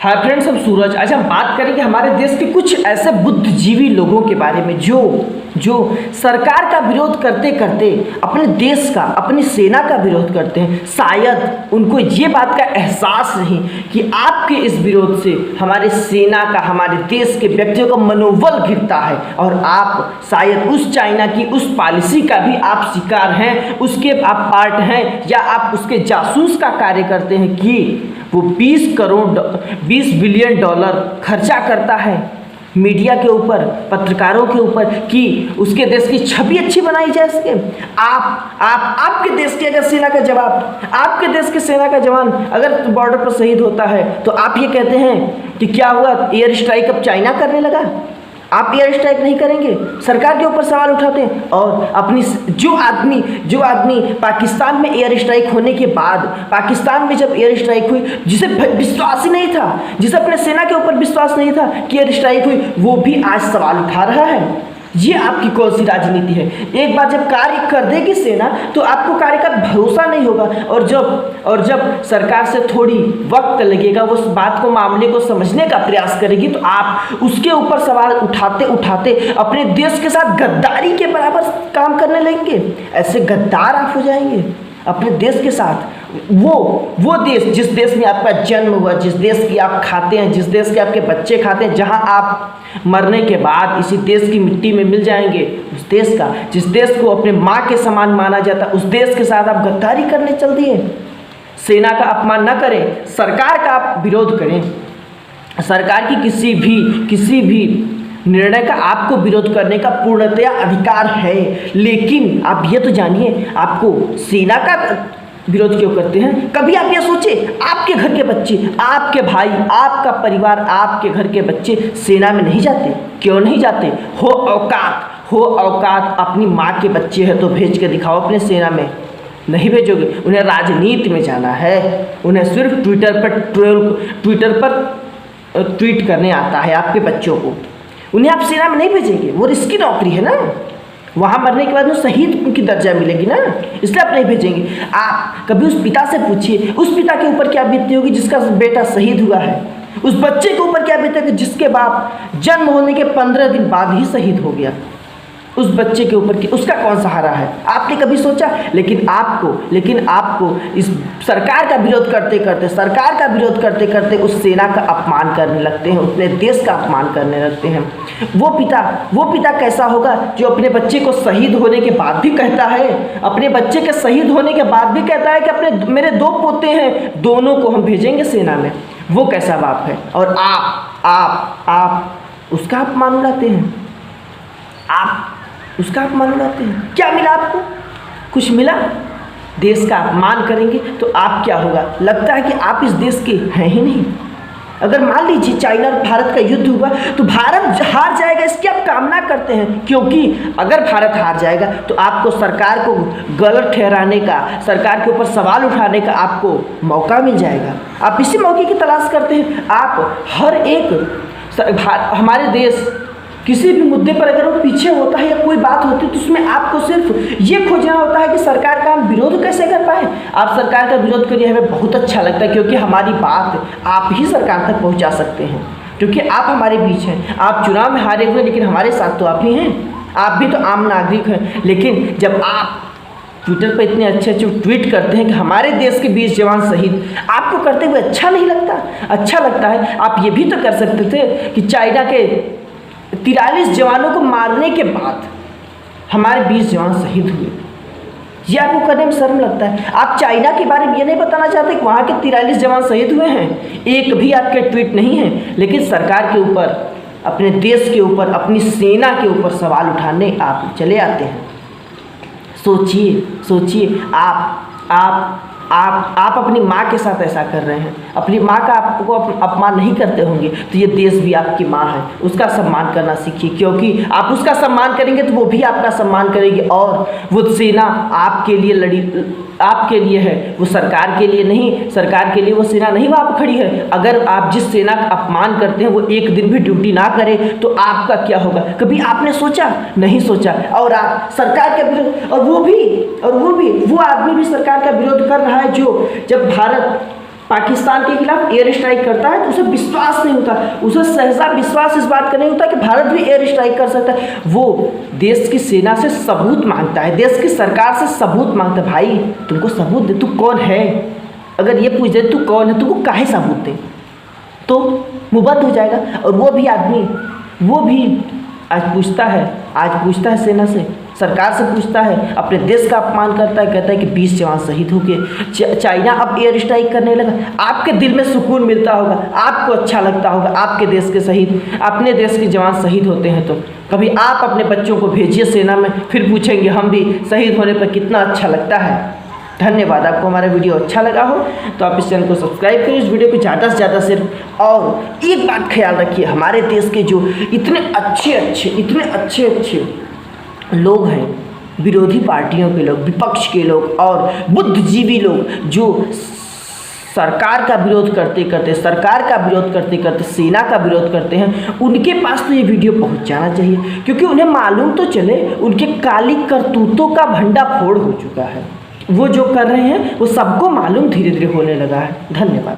Hi friends, हम सूरज। आज हम बात करेंगे हमारे देश के कुछ ऐसे बुद्धिजीवी लोगों के बारे में जो सरकार का विरोध करते करते अपने देश का, अपनी सेना का विरोध करते हैं। शायद उनको ये बात का एहसास नहीं कि आपके इस विरोध से हमारे सेना का, हमारे देश के व्यक्तियों का मनोबल गिरता है और आप शायद उस चाइना की उस पॉलिसी का भी आप शिकार हैं, उसके आप पार्ट हैं या आप उसके जासूस का कार्य करते हैं कि वो 20 बिलियन डॉलर खर्चा करता है मीडिया के ऊपर, पत्रकारों के ऊपर कि उसके देश की छवि अच्छी बनाई जाए सके। आपके देश के अगर सेना का जवाब, आपके देश के सेना का जवान अगर बॉर्डर पर शहीद होता है तो आप ये कहते हैं कि क्या हुआ, एयर स्ट्राइक अब चाइना करने लगा। आप एयर स्ट्राइक नहीं करेंगे, सरकार के ऊपर सवाल उठाते हैं। और अपनी जो आदमी पाकिस्तान में एयर स्ट्राइक होने के बाद, पाकिस्तान में जब एयर स्ट्राइक हुई, जिसे विश्वास ही नहीं था, जिसे अपने सेना के ऊपर विश्वास नहीं था कि एयर स्ट्राइक हुई, वो भी आज सवाल उठा रहा है। ये आपकी कौन सी राजनीति है? एक बार जब कार्य कर देगी सेना तो आपको कार्य का भरोसा नहीं होगा, और जब सरकार से थोड़ी वक्त लगेगा, वो उस बात को, मामले को समझने का प्रयास करेगी, तो आप उसके ऊपर सवाल उठाते उठाते अपने देश के साथ गद्दारी के बराबर काम करने लगेंगे। ऐसे गद्दार आप हो जाएंगे अपने देश के साथ। वो देश, जिस देश में आपका जन्म हुआ, जिस देश की आप खाते हैं, जिस देश के आपके बच्चे खाते हैं, जहां आप मरने के बाद इसी देश की मिट्टी में मिल जाएंगे, उस देश का, जिस देश को अपने माँ के समान माना जाता, उस देश के साथ आप गद्दारी करने चल दिए। सेना का अपमान न करें, सरकार का आप विरोध करें। सरकार की किसी भी निर्णय का आपको विरोध करने का पूर्णतया अधिकार है, लेकिन आप ये तो जानिए, आपको सेना का विरोध क्यों करते हैं? कभी आप ये सोचे, आपके घर के बच्चे, आपके भाई, आपका परिवार, आपके घर के बच्चे सेना में नहीं जाते? क्यों नहीं जाते? हो औकात, अपनी माँ के बच्चे हैं तो भेज के दिखाओ अपने सेना में। नहीं भेजोगे, उन्हें राजनीति में जाना है, उन्हें सिर्फ ट्विटर पर ट्वीट करने आता है आपके बच्चों को। उन्हें आप सेना में नहीं भेजेंगे, वो रिस्की नौकरी है ना, वहाँ मरने के बाद वो शहीद उनकी दर्जा मिलेगी ना, इसलिए आप नहीं भेजेंगे। आप कभी उस पिता से पूछिए, उस पिता के ऊपर क्या बीतती होगी जिसका बेटा शहीद हुआ है। उस बच्चे के ऊपर क्या बीतेगी जिसके बाप जन्म होने के 15 दिन बाद ही शहीद हो गया। उस बच्चे के ऊपर की उसका कौन सहारा है? आपने कभी सोचा? लेकिन आपको इस सरकार का विरोध करते करते उस सेना का अपमान करने लगते हैं, अपने देश का अपमान करने लगते हैं। वो पिता कैसा होगा जो अपने बच्चे को शहीद होने के बाद भी कहता है, अपने बच्चे के शहीद होने के बाद भी कहता है कि मेरे 2 पोते हैं, दोनों को हम भेजेंगे सेना में। वो कैसा बाप है? और आप उसका अपमान उड़ाते हैं, आप उसका अपमान उड़ाते हैं। क्या मिला आपको? कुछ मिला? देश का अपमान करेंगे तो आप क्या होगा? लगता है कि आप इस देश के हैं ही नहीं। अगर मान लीजिए चाइना और भारत का युद्ध हुआ तो भारत हार जाएगा, इसकी आप कामना करते हैं, क्योंकि अगर भारत हार जाएगा तो आपको सरकार को गलत ठहराने का, सरकार के ऊपर सवाल उठाने का आपको मौका मिल जाएगा। आप इसी मौके की तलाश करते हैं। आप हर एक हमारे देश किसी भी मुद्दे पर अगर वो पीछे होता है या कोई बात होती है तो उसमें आपको सिर्फ ये खोजना होता है कि सरकार का हम विरोध कैसे कर पाए। आप सरकार का विरोध करिए, हमें बहुत अच्छा लगता है, क्योंकि हमारी बात आप ही सरकार तक पहुंचा सकते हैं, क्योंकि आप हमारे बीच हैं। आप चुनाव में हारे हुए, लेकिन हमारे साथ तो आप ही हैं, आप भी तो आम नागरिक हैं। लेकिन जब आप ट्विटर पर इतने अच्छे ट्वीट करते हैं कि हमारे देश के 20 जवान शहीद, आपको करते हुए अच्छा नहीं लगता? अच्छा लगता है। आप ये भी तो कर सकते थे कि चाइना के 43 जवानों को मारने के बाद हमारे 20 जवान शहीद हुए। ये आपको करने में शर्म लगता है? आप चाइना के बारे में ये नहीं बताना चाहते कि वहाँ के 43 जवान शहीद हुए हैं? एक भी आपके ट्वीट नहीं है, लेकिन सरकार के ऊपर, अपने देश के ऊपर, अपनी सेना के ऊपर सवाल उठाने आप चले आते हैं। सोचिए, आप अपनी माँ के साथ ऐसा कर रहे हैं। अपनी माँ का आपको अपमान नहीं करते होंगे तो ये देश भी आपकी माँ है, उसका सम्मान करना सीखिए, क्योंकि आप उसका सम्मान करेंगे तो वो भी आपका सम्मान करेगी। और वो सेना आपके लिए लड़ी, आपके लिए है, वो सरकार के लिए नहीं। सरकार के लिए वो सेना नहीं वहाँ पर खड़ी है। अगर आप जिस सेना का अपमान करते हैं वो एक दिन भी ड्यूटी ना करे तो आपका क्या होगा? कभी आपने सोचा? नहीं सोचा। और आप सरकार के विरोध, और वो आदमी भी सरकार का विरोध कर रहा है जो जब भारत पाकिस्तान के खिलाफ एयर स्ट्राइक करता है तो उसे विश्वास नहीं होता, उसे सहसा विश्वास इस बात का नहीं होता कि भारत भी एयर स्ट्राइक कर सकता है। वो देश की सेना से सबूत मांगता है, देश की सरकार से सबूत मांगता है। भाई तुमको सबूत दे, तू कौन है? अगर ये पूछ दे तू कौन है, तुमको काहे सबूत दे, तो मुबद्द हो जाएगा। और वो भी आदमी, वो भी आज पूछता है सेना से, सरकार से पूछता है, अपने देश का अपमान करता है, कहता है कि 20 जवान शहीद हो गए। चाइना अब एयर स्ट्राइक करने लगा। आपके दिल में सुकून मिलता होगा, आपको अच्छा लगता होगा, आपके देश के शहीद, अपने देश के जवान शहीद होते हैं तो कभी आप अपने बच्चों को भेजिए सेना में, फिर पूछेंगे हम भी शहीद होने पर कितना अच्छा लगता है। धन्यवाद। आपको हमारा वीडियो अच्छा लगा हो तो आप इस चैनल को सब्सक्राइब करिए, इस वीडियो को ज़्यादा से ज़्यादा शेयर। और एक बात ख्याल रखिए, हमारे देश के जो इतने अच्छे लोग हैं, विरोधी पार्टियों के लोग, विपक्ष के लोग और बुद्धिजीवी लोग, जो सरकार का विरोध करते करते सेना का विरोध करते हैं, उनके पास तो ये वीडियो पहुंच जाना चाहिए, क्योंकि उन्हें मालूम तो चले उनके काली करतूतों का भंडाफोड़ हो चुका है। वो जो कर रहे हैं वो सबको मालूम धीरे धीरे होने लगा है। धन्यवाद।